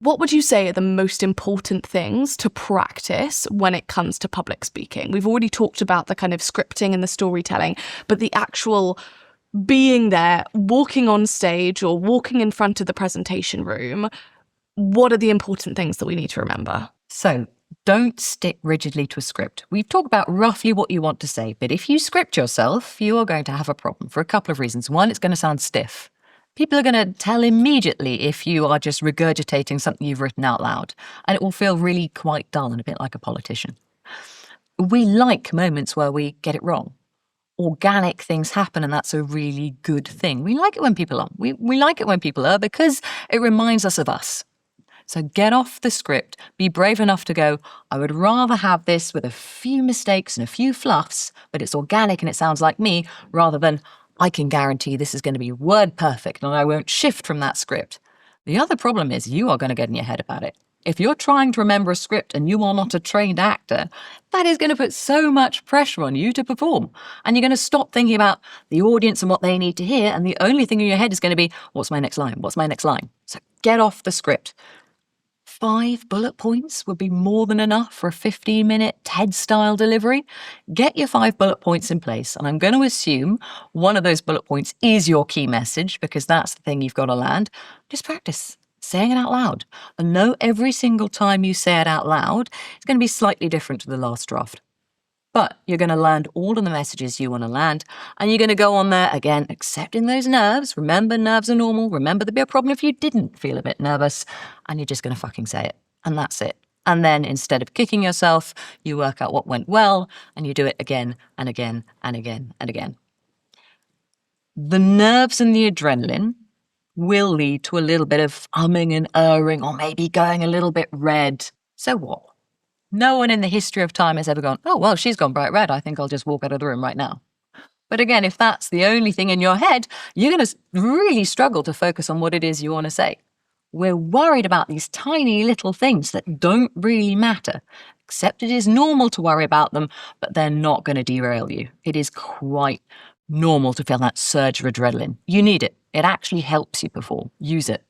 What would you say are the most important things to practice when it comes to public speaking? We've already talked about the kind of scripting and the storytelling, but the actual being there, walking on stage or walking in front of the presentation room, what are the important things that we need to remember? So don't stick rigidly to a script. We've talked about roughly what you want to say, but if you script yourself, you are going to have a problem for a couple of reasons. One, it's going to sound stiff. People are going to tell immediately if you are just regurgitating something you've written out loud, and it will feel really quite dull and a bit like a politician. We like moments where we get it wrong. Organic things happen, and that's a really good thing. We like it when people are. We like it when people are because it reminds us of us. So get off the script, be brave enough to go, I would rather have this with a few mistakes and a few fluffs, but it's organic and it sounds like me, rather than I can guarantee this is going to be word perfect and I won't shift from that script. The other problem is you are going to get in your head about it. If you're trying to remember a script and you are not a trained actor, that is going to put so much pressure on you to perform. And you're going to stop thinking about the audience and what they need to hear. And the only thing in your head is going to be, what's my next line? What's my next line? So get off the script. 5 bullet points would be more than enough for a 15-minute TED-style delivery. Get your 5 bullet points in place, and I'm going to assume one of those bullet points is your key message because that's the thing you've got to land. Just practice saying it out loud. And know every single time you say it out loud, it's going to be slightly different to the last draft. But you're going to land all of the messages you want to land, and you're going to go on there, again, accepting those nerves. Remember, nerves are normal. Remember, there'd be a problem if you didn't feel a bit nervous, and you're just going to fucking say it. And that's it. And then instead of kicking yourself, you work out what went well, and you do it again and again and again and again. The nerves and the adrenaline will lead to a little bit of umming and erring, or maybe going a little bit red. So what? No one in the history of time has ever gone, oh, well, she's gone bright red. I think I'll just walk out of the room right now. But again, if that's the only thing in your head, you're going to really struggle to focus on what it is you want to say. We're worried about these tiny little things that don't really matter. Except it is normal to worry about them, but they're not going to derail you. It is quite normal to feel that surge of adrenaline. You need it. It actually helps you perform. Use it.